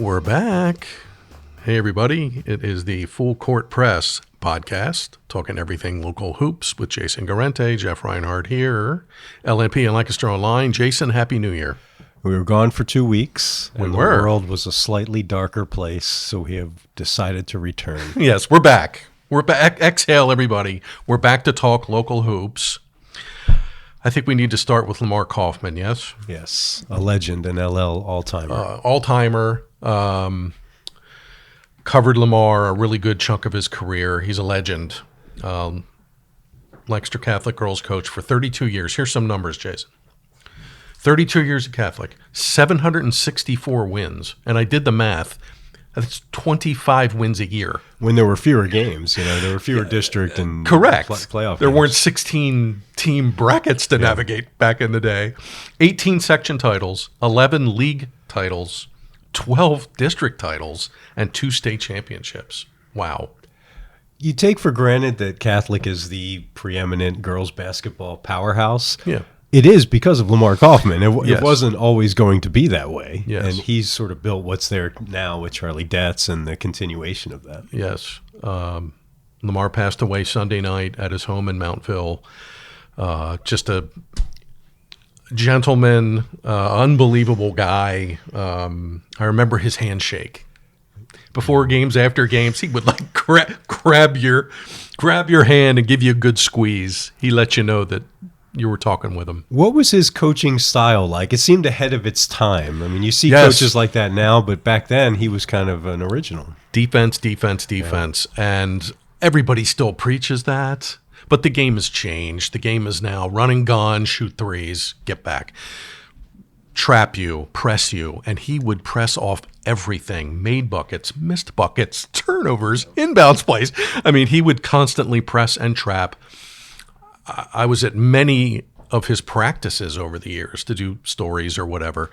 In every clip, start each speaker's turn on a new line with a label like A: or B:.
A: We're back. Hey, everybody. It is the Full Court Press podcast, talking everything local hoops with Jason Guarente, Jeff Reinhart here, LNP and Lancaster Online. Jason, Happy New Year.
B: We were gone for 2 weeks, and the
A: were.
B: world was a slightly darker place, so we have decided to return.
A: Yes, we're back. We're back. Exhale, everybody. We're back to talk local hoops. I think we need to start with Lamar Kaufman, yes?
B: Yes, a legend, an LL all-timer.
A: All-timer. Covered Lamar a really good chunk of his career. He's a legend. Lancaster Catholic girls coach for 32 years. Here's some numbers, Jason. 32 years at Catholic, 764 wins. And I did the math. That's 25 wins a year.
B: When there were fewer games, there were fewer district and
A: Correct.
B: Playoff
A: There
B: games.
A: weren't 16 team brackets to navigate back in the day. 18 section titles, 11 league titles, 12 district titles, and 2 state championships. Wow.
B: You take for granted that Catholic is the preeminent girls basketball powerhouse.
A: Yeah.
B: It is because of Lamar Kaufman.
A: Yes.
B: It wasn't always going to be that way.
A: Yes.
B: And he's sort of built what's there now with Charlie Detz and the continuation of that.
A: Yes. Lamar passed away Sunday night at his home in Mountville. Just a gentleman, unbelievable guy. I remember his handshake. Before games, after games, he would like grab your hand and give you a good squeeze. He let you know that you were talking with him.
B: What was his coaching style like? It seemed ahead of its time. I mean, you see
A: Yes.
B: coaches like that now, but back then he was kind of an original.
A: Defense. And everybody still preaches that. But the game has changed. The game is now run and gun, shoot threes, get back, trap you, press you. And he would press off everything, made buckets, missed buckets, turnovers, inbounds plays. I mean, he would constantly press and trap. I was at many of his practices over the years to do stories or whatever.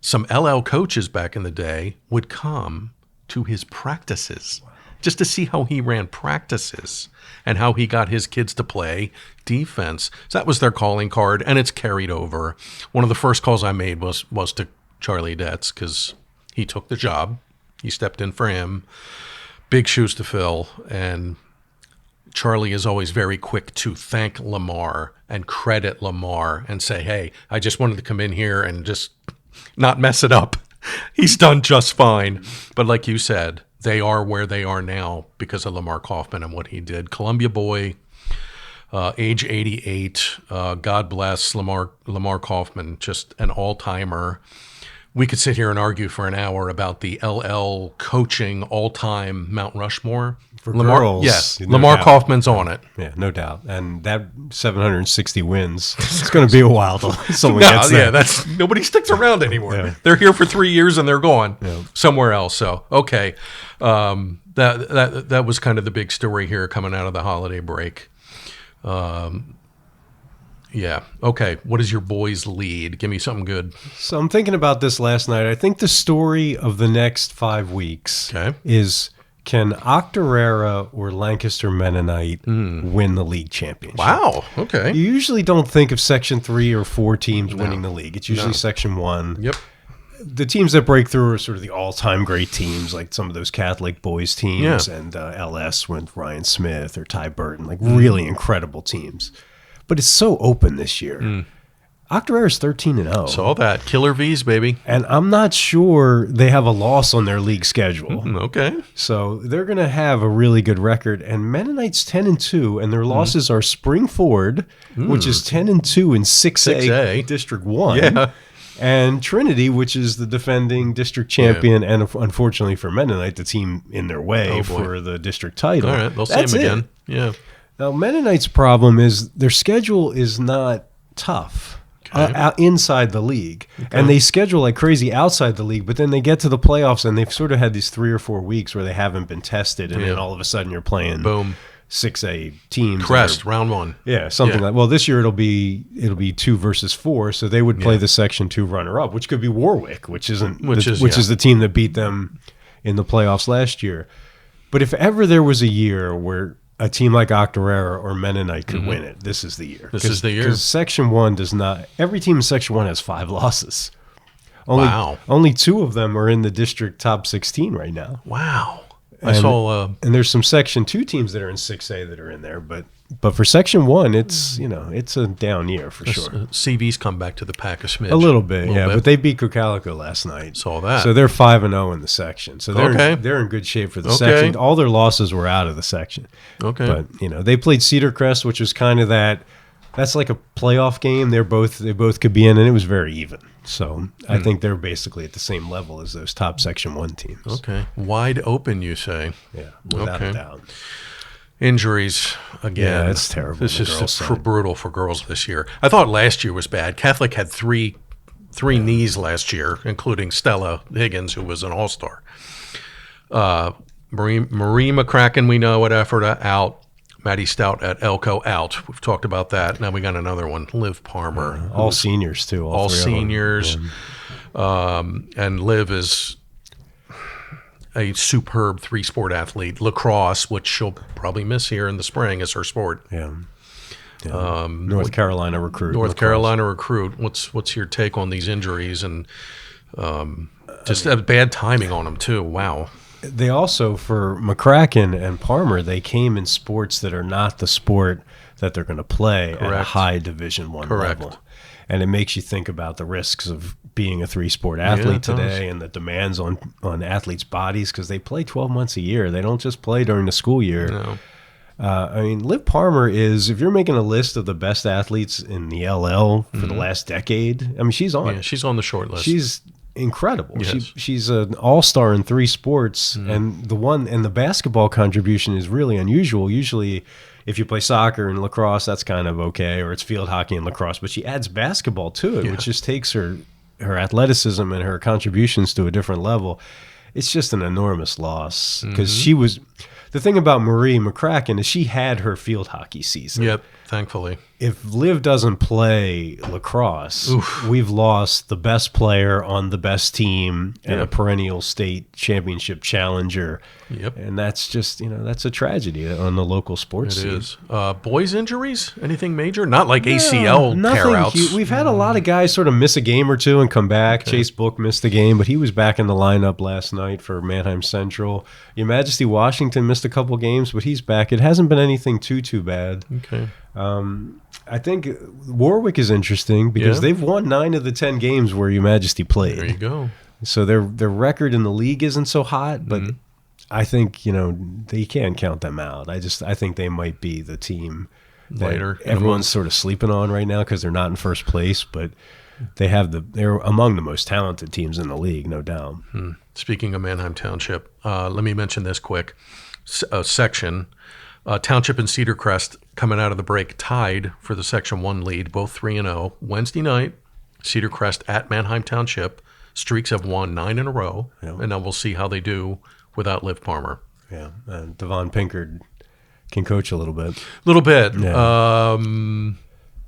A: Some LL coaches back in the day would come to his practices just to see how he ran practices and how he got his kids to play defense. So that was their calling card, and it's carried over. One of the first calls I made was to Charlie Detz because he took the job. He stepped in for him. Big shoes to fill, and Charlie is always very quick to thank Lamar and credit Lamar and say, hey, I just wanted to come in here and just not mess it up. He's done just fine. But like you said, they are where they are now because of Lamar Kaufman and what he did. Columbia boy, age 88. God bless Lamar Kaufman, just an all-timer. We could sit here and argue for an hour about the LL coaching all-time Mount Rushmore.
B: For
A: Lamar,
B: girls,
A: yes,
B: no
A: Lamar
B: doubt.
A: Kaufman's on it.
B: Yeah, no doubt. And that 760 wins, it's going to be a while till someone gets there.
A: Nobody sticks around anymore.
B: Yeah.
A: They're here for 3 years and they're gone
B: Yeah.
A: somewhere else. So, okay, that was kind of the big story here coming out of the holiday break. Yeah. Okay. What is your boys' lead? Give me something good.
B: So I'm thinking about this last night. I think the story of the next 5 weeks is, can Octorara or Lancaster Mennonite win the league championship?
A: Wow. Okay.
B: You usually don't think of Section 3 or 4 teams winning the league. It's usually Section 1.
A: Yep.
B: The teams that break through are sort of the all-time great teams, like some of those Catholic boys teams and LS with Ryan Smith or Ty Burton, like really incredible teams. But it's so open this year. Octorara's 13-0.
A: Saw that. Killer V's, baby.
B: And I'm not sure they have a loss on their league schedule.
A: Okay.
B: So they're going to have a really good record. And Mennonite's 10-2, and their losses are Springford, which is 10-2 in 6A, District 1.
A: Yeah.
B: And Trinity, which is the defending district champion, and unfortunately for Mennonite, the team in their way for the district title.
A: All right. They'll see him again. Yeah.
B: Now, Mennonite's problem is their schedule is not tough inside the league. And they schedule like crazy outside the league, but then they get to the playoffs and they've sort of had these 3 or 4 weeks where they haven't been tested, and then all of a sudden you're playing 6A teams.
A: Crest, round 1.
B: Yeah, something like, well, this year it'll be 2 versus 4, so they would play the Section 2 runner-up, which could be Warwick, which is the team that beat them in the playoffs last year. But if ever there was a year where a team like Octorara or Mennonite could win it, this is the year.
A: This is the year.
B: Because Section 1 does not – every team in Section 1 has 5 losses. Only 2 of them are in the district top 16 right now.
A: Wow. I saw,
B: and there's some Section 2 teams that are in 6A that are in there, but for Section 1, it's it's a down year for sure.
A: CV's come back to the pack a smidge.
B: A little bit, but they beat Cocalico last night.
A: Saw that.
B: So they're 5-0 in the section. So they're in good shape for the section. All their losses were out of the section.
A: Okay.
B: But they played Cedar Crest, which was kind of that's like a playoff game. They both could be in, and it was very even. So I think they're basically at the same level as those top Section 1 teams.
A: Okay. Wide open, you say?
B: Yeah, without a doubt.
A: Injuries again.
B: Yeah, it's terrible.
A: This is brutal for girls this year. I thought last year was bad. Catholic had three knees last year, including Stella Higgins, who was an all-star. Marie McCracken, we know at Effort, out. Maddie Stout at Elko, out. We've talked about that. Now we got another one, Liv Palmer.
B: All seniors, too.
A: All seniors. And Liv is a superb 3-sport athlete. Lacrosse, which she'll probably miss here in the spring, is her sport.
B: Yeah. North Carolina recruit.
A: Carolina recruit. What's your take on these injuries and just bad timing on them too? Wow.
B: They also, for McCracken and Palmer, they came in sports that are not the sport that they're going to play at a high Division I level. And it makes you think about the risks of being a 3-sport athlete today and the demands on athletes' bodies, because they play 12 months a year. They don't just play during the school year.
A: No.
B: Liv Palmer is, if you're making a list of the best athletes in the LL for the last decade, she's on.
A: Yeah, she's on the short list.
B: She's incredible.
A: Yes.
B: She's an all-star in 3 sports, and the basketball contribution is really unusual. Usually, if you play soccer and lacrosse, that's kind of okay, or it's field hockey and lacrosse. But she adds basketball to it, which just takes her athleticism and her contributions to a different level. It's just an enormous loss, because she was. The thing about Marie McCracken is she had her field hockey season.
A: Yep, thankfully.
B: If Liv doesn't play lacrosse, we've lost the best player on the best team and a perennial state championship challenger.
A: Yep.
B: And that's just, that's a tragedy on the local sports scene.
A: It is. Boys injuries? Anything major? Not like ACL tear-outs.
B: We've had a lot of guys sort of miss a game or two and come back. Okay. Chase Book missed the game, but he was back in the lineup last night for Manheim Central. Your Majesty Washington missed a couple games, but he's back. It hasn't been anything too bad.
A: Okay.
B: I think Warwick is interesting because they've won 9 of the 10 games where Your Majesty played.
A: There you go.
B: So their record in the league isn't so hot, but I think they can't count them out. I think they might be the team
A: later
B: everyone's sort of sleeping on right now because they're not in first place, but they're among the most talented teams in the league, no doubt.
A: Speaking of Manheim Township, let me mention this quick section. Township and Cedar Crest coming out of the break tied for the Section 1 lead, both 3-0. Wednesday night, Cedar Crest at Manheim Township. Streaks have won 9 in a row, and now we'll see how they do without Liv Palmer.
B: Yeah, and Devon Pinkard can coach a little bit.
A: Yeah.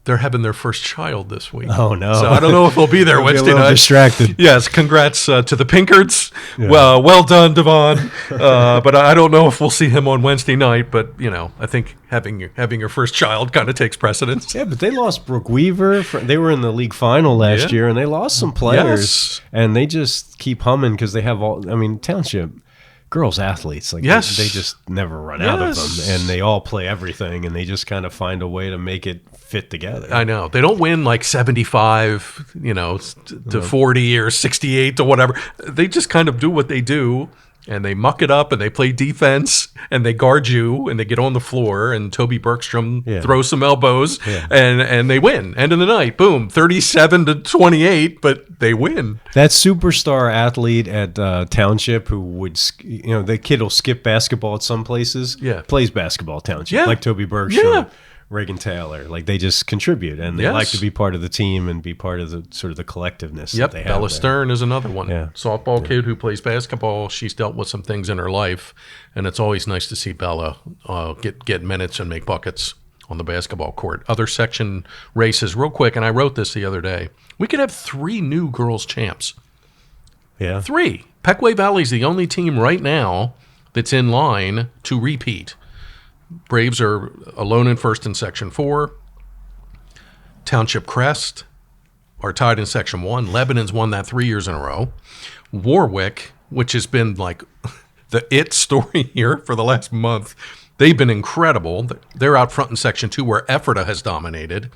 A: They're having their first child this week.
B: Oh, no.
A: So I don't know if they'll be there Wednesday night.
B: Distracted.
A: Yes, congrats to the Pinkards. Yeah. Well done, Devon. But I don't know if we'll see him on Wednesday night. But, I think having your first child kind of takes precedence.
B: Yeah, but they lost Brooke Weaver. They were in the league final last year, and they lost some players.
A: Yes.
B: And they just keep humming because they have Township girls athletes, they just never run out of them, and they all play everything, and they just kind of find a way to make it fit together.
A: I know they don't win like 75 to 40 or 68 to whatever. They just kind of do what they do, and they muck it up, and they play defense, and they guard you, and they get on the floor, and Toby Bergstrom throws some elbows, and they win. End of the night, boom, 37-28, but they win.
B: That superstar athlete at Township who would, the kid will skip basketball at some places, plays basketball at Township, like Toby Bergstrom. Reagan Taylor, they just contribute, and they like to be part of the team and be part of the sort of the collectiveness. That they have.
A: Bella Stern is another one. Softball
B: kid
A: who plays basketball. She's dealt with some things in her life, and it's always nice to see Bella get minutes and make buckets on the basketball court. Other section races, real quick, and I wrote this the other day. We could have 3 new girls champs.
B: Yeah,
A: 3. Peckway Valley's the only team right now that's in line to repeat. Braves are alone in first in Section 4. Township Crest are tied in Section 1. Lebanon's won that 3 years in a row. Warwick, which has been like the it story here for the last month, they've been incredible. They're out front in Section 2 where Ephrata has dominated.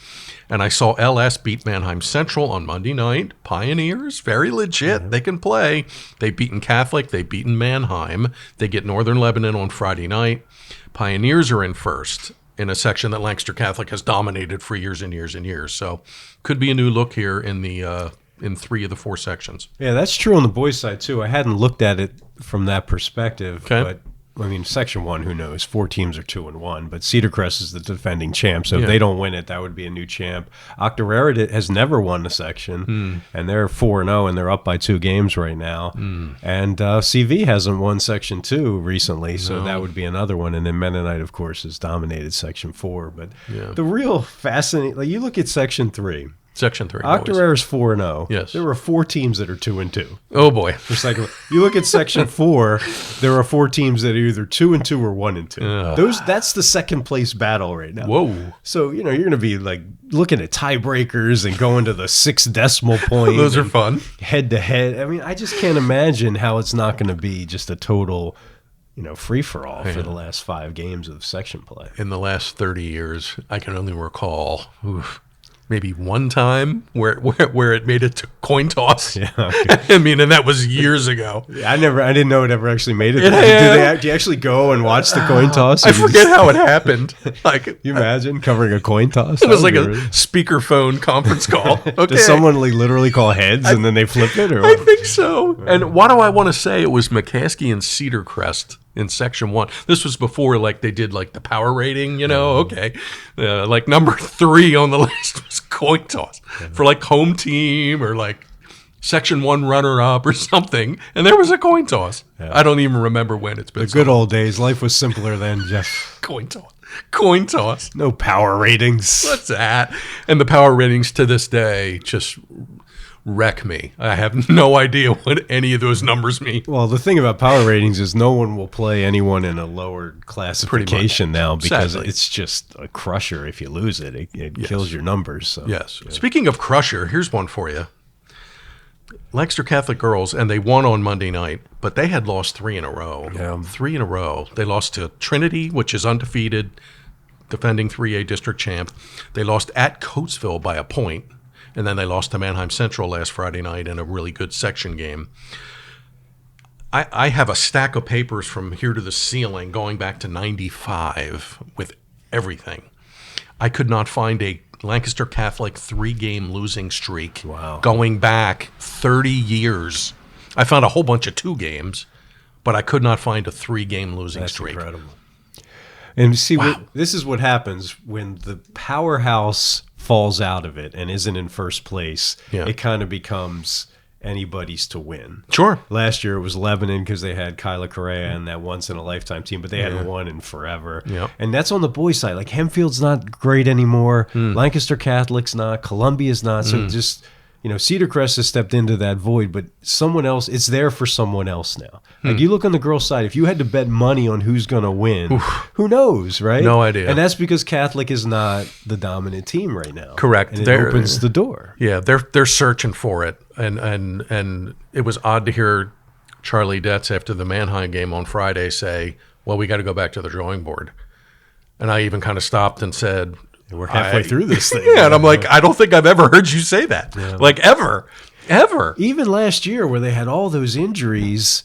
A: And I saw LS beat Mannheim Central on Monday night. Pioneers, very legit. They can play. They've beaten Catholic. They've beaten Mannheim. They get Northern Lebanon on Friday night. Pioneers are in first in a section that Lancaster Catholic has dominated for years and years and years. So could be a new look here in the in 3 of the 4 sections.
B: Yeah, that's true on the boys' side, too. I hadn't looked at it from that perspective, but I mean, Section 1, who knows? 4 teams are 2-1, but Cedar Crest is the defending champ, so if they don't win it, that would be a new champ. Octorara has never won the section, and they're 4-0, and they're up by 2 games right now. And CV hasn't won Section 2 recently, so that would be another one. And then Mennonite, of course, has dominated Section 4. But the real fascinating, like you look at Section 3.
A: Section 3.
B: Octorara's 4-0.
A: Yes.
B: There are 4 teams that are 2-2.
A: Oh, boy.
B: You look at Section 4, there are 4 teams that are either 2-2 or 1-2. That's the second place battle right now.
A: Whoa.
B: So, you're going to be like looking at tiebreakers and going to the 6th decimal point.
A: Those are fun.
B: Head to head. I mean, I just can't imagine how it's not going to be just a total, free-for-all for the last 5 games of section play.
A: In the last 30 years, I can only recall maybe one time where it made it to coin toss.
B: Yeah, okay.
A: I mean, and that was years ago.
B: I didn't know it ever actually made it. Do you actually go and watch the coin toss?
A: I forget how it happened. Like,
B: you imagine covering a coin toss?
A: It was like a speakerphone conference call. Okay.
B: Does someone literally call heads and then they flip it? Or
A: I think so. And why do I want to say it was McCaskey and Cedar Crest in Section 1? This was before they did the power rating, okay. Like number 3 on the list was coin toss for home team or Section 1 runner-up or something. And there was a coin toss. Yeah. I don't even remember when. It's been
B: the good old days. Life was simpler then, Jeff.
A: Coin toss.
B: No power ratings.
A: What's that? And the power ratings to this day just wreck me. I have no idea what any of those numbers mean.
B: Well, the thing about power ratings is no one will play anyone in a lower classification now because sadly, it's just a crusher. If you lose it, it kills your numbers. So.
A: Yes. Yeah. Speaking of crusher, here's one for you. Lancaster Catholic girls, and they won on Monday night, but they had lost 3 in a row.
B: Yeah.
A: 3 in a row. They lost to Trinity, which is undefeated, defending 3A district champ. They lost at Coatesville by a point. And then they lost to Mannheim Central last Friday night in a really good section game. I have a stack of papers from here to the ceiling going back to 95 with everything. I could not find a Lancaster Catholic 3-game losing streak going back 30 years. I found a whole bunch of 2 games, but I could not find a 3-game losing streak.
B: That's incredible. And see, this is what happens when the powerhouse falls out of it and isn't in first place. Yeah. It kind of becomes anybody's to win.
A: Sure.
B: Last year it was Lebanon because they had Kyla Correa and that once-in-a-lifetime team, but they hadn't won in forever.
A: Yep.
B: And that's on the boys' side. Hempfield's not great anymore. Lancaster Catholic's not. Columbia's not. So just... Cedar Crest has stepped into that void, but someone else, it's there for someone else now. You look on the girls' side, if you had to bet money on who's going to win, who knows, right?
A: No idea.
B: And that's because Catholic is not the dominant team right now.
A: Correct.
B: And it opens the door.
A: Yeah, they're searching for it. And it was odd to hear Charlie Detz after the Mannheim game on Friday say, well, we got to go back to the drawing board. And I even kind of stopped and said...
B: We're halfway through this thing.
A: Yeah, and I'm like, I don't think I've ever heard you say that. Yeah. Ever.
B: Even last year where they had all those injuries,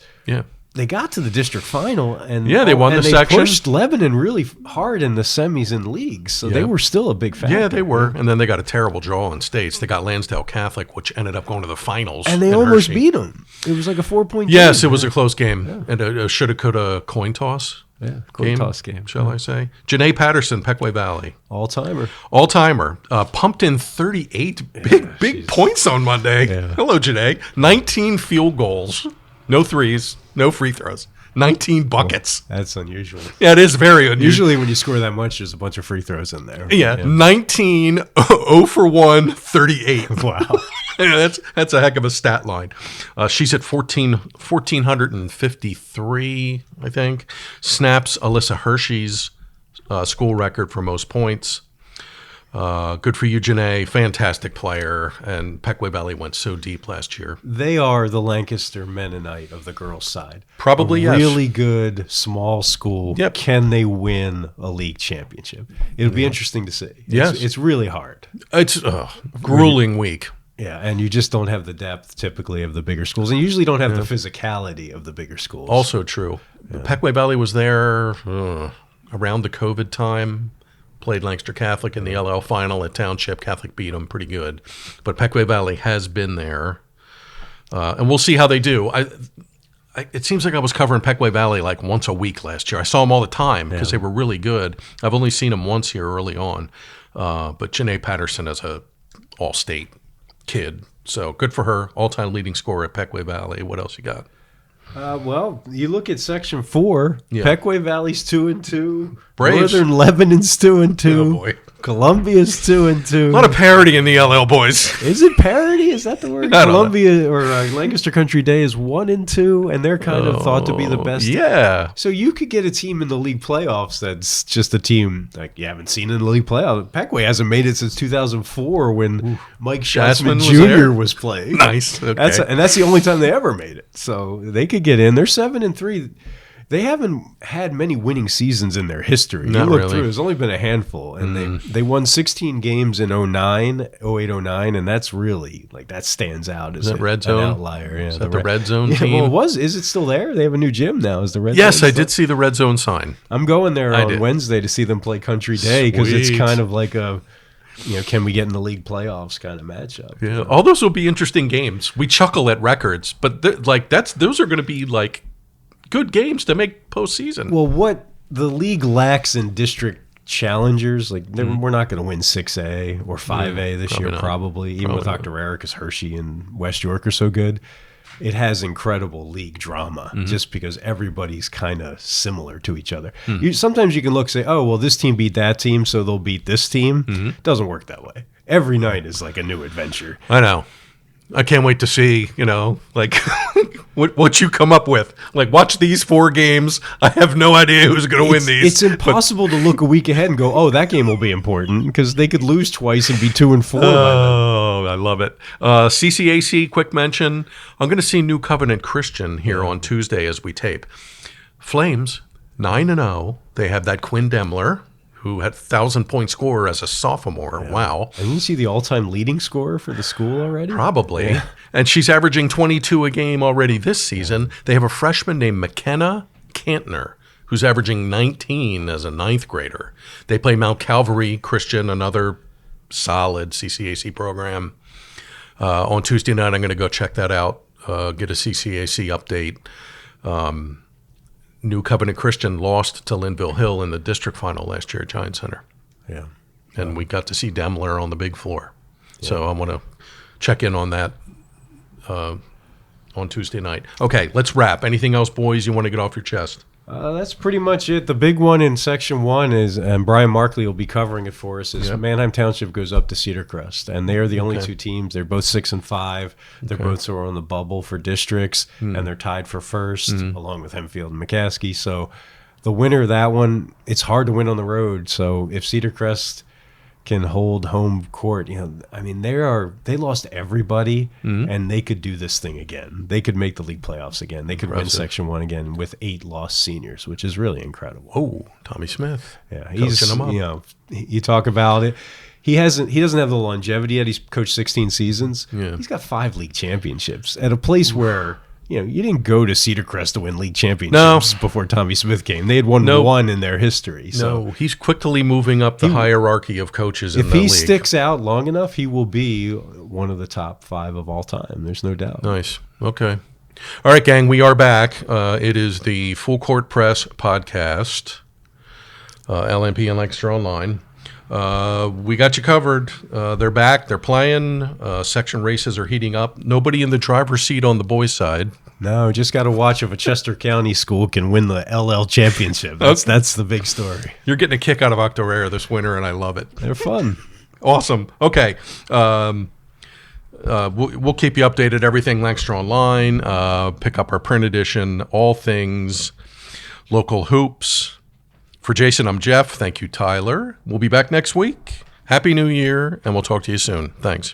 B: they got to the district final. And
A: they won the section.
B: They pushed Lebanon really hard in the semis and leagues, so they were still a big factor.
A: Yeah, they were. And then they got a terrible draw in states. They got Lansdale Catholic, which ended up going to the finals.
B: And they almost beat them. It was like a 4-point game.
A: Yes, it was a close game. And a shoulda, coulda coin toss.
B: Yeah, coin toss game.
A: Shall I say? Janae Patterson, Peckway Valley.
B: All-timer.
A: Pumped in 38 big points on Monday. Yeah. Hello, Janae. 19 field goals. No threes. No free throws. 19 buckets.
B: That's unusual.
A: Yeah, it is very unusual.
B: Usually when you score that much, there's a bunch of free throws in there.
A: Yeah. 19, 0 for 1, 38.
B: Wow.
A: Yeah, that's a heck of a stat line. She's at 1,453, I think. Snaps Alyssa Hershey's school record for most points. Good for you, Janae. Fantastic player. And Pequea Valley went so deep last year.
B: They are the Lancaster Mennonite of the girls' side.
A: Probably, yes.
B: Really good, small school.
A: Yep.
B: Can they win a league championship? It'll be interesting to see.
A: Yes.
B: It's really hard.
A: It's a grueling week.
B: Yeah, and you just don't have the depth typically of the bigger schools, and you usually don't have the physicality of the bigger schools.
A: Also true. Pequea Valley was there around the COVID time. Played Lancaster Catholic in the LL final at Township. Catholic beat them pretty good. But Pequea Valley has been there. And we'll see how they do. It seems like I was covering Pequea Valley like once a week last year. I saw them all the time because they were really good. I've only seen them once here early on. But Janae Patterson is a all-state kid. So good for her. All-time leading scorer at Pequea Valley. What else you got?
B: Well, you look at Section 4.
A: Yeah.
B: Pequea Valley's 2-2.
A: Braves.
B: Northern Lebanon's 2-2.
A: Oh, boy.
B: Columbia's 2-2.
A: A lot of parity in the LL boys.
B: Is it parity? Is that the word?
A: I don't
B: Columbia or Lancaster Country Day is 1-2, and they're kind of thought to be the best.
A: Yeah.
B: So you could get a team in the league playoffs that's just a team like you haven't seen in the league playoffs. Pequea hasn't made it since 2004 when Mike Schatzman Jr. was playing.
A: Nice. Okay.
B: That's the only time they ever made it. So they could get in. They're 7-3. They haven't had many winning seasons in their history.
A: Not
B: you look
A: really.
B: through, there's only been a handful, and they won 16 games in 08-09, and that's really that stands out as
A: Red Zone?
B: an outlier. Yeah,
A: Is that the Red Zone
B: yeah,
A: team?
B: well, it was. Is it still there? They have a new gym now. Is the Red
A: Yes,
B: Zone
A: I
B: still-
A: did see the Red Zone sign.
B: I'm going there
A: I
B: on
A: did.
B: Wednesday to see them play Country Day because it's
A: Sweet.
B: kind of like a, can we get in the league playoffs kind of matchup.
A: Yeah, all those will be interesting games. We chuckle at records, but those are going to be good games to make postseason.
B: Well, what the league lacks in district challengers, we're not going to win 6A or 5A this year,
A: not.
B: probably, even with Octorara, because Hershey and West York are so good. It has incredible league drama just because everybody's kind of similar to each other. Sometimes you can say, oh, well, this team beat that team, so they'll beat this team. It doesn't work that way. Every night is like a new adventure.
A: I know. I can't wait to see, what you come up with. Watch these 4 games. I have no idea who's going to win these.
B: It's impossible to look a week ahead and go, oh, that game will be important, because they could lose twice and be 2-4.
A: Oh, I love it. CCAC, quick mention. I'm going to see New Covenant Christian here on Tuesday as we tape. Flames, 9-0. They have that Quinn Demler, who had 1,000-point scorer as a sophomore. Yeah. Wow.
B: And you see the all-time leading scorer for the school already?
A: Probably.
B: Yeah.
A: And she's averaging 22 a game already this season. They have a freshman named McKenna Cantner, who's averaging 19 as a 9th grader. They play Mount Calvary Christian, another solid CCAC program. On Tuesday night, I'm going to go check that out, get a CCAC update. New Covenant Christian lost to Linville Hill in the district final last year at Giant Center.
B: Yeah.
A: And we got to see Demler on the big floor. Yeah. So I want to check in on that on Tuesday night. Okay, let's wrap. Anything else, boys, you want to get off your chest?
B: That's pretty much it. The big one in Section 1 is, and Brian Markley will be covering it for us, is Manheim Township goes up to Cedar Crest. And they are the only 2 teams. They're both 6-5. They're both sort of on the bubble for districts, and they're tied for first, along with Hempfield and McCaskey. So the winner of that one, it's hard to win on the road. So if Cedar Crest can hold home court, they lost everybody, and they could do this thing again. They could make the league playoffs again. They could win Section 1 again with 8 lost seniors, which is really incredible.
A: Oh, Tommy Smith.
B: Yeah, he's you talk about it. He doesn't have the longevity yet. He's coached 16 seasons. Yeah. He's got 5 league championships at a place where you didn't go to Cedar Crest to win league championships before Tommy Smith came. They had won one in their history. So.
A: No, he's quickly moving up the hierarchy of coaches in the league.
B: If he sticks out long enough, he will be one of the top 5 of all time. There's no doubt.
A: Nice. Okay. All right, gang, we are back. It is the Full Court Press podcast, LMP and Lancaster Online. We got you covered. They're back. They're playing. Section races are heating up. Nobody in the driver's seat on the boys' side.
B: No, just got to watch if a Chester County school can win the LL championship. That's the big story.
A: You're getting a kick out of Octorara this winter, and I love it.
B: They're fun.
A: Awesome. Okay. We'll keep you updated. Everything Lancaster Online. Pick up our print edition. All things local hoops. For Jason, I'm Jeff. Thank you, Tyler. We'll be back next week. Happy New Year, and we'll talk to you soon. Thanks.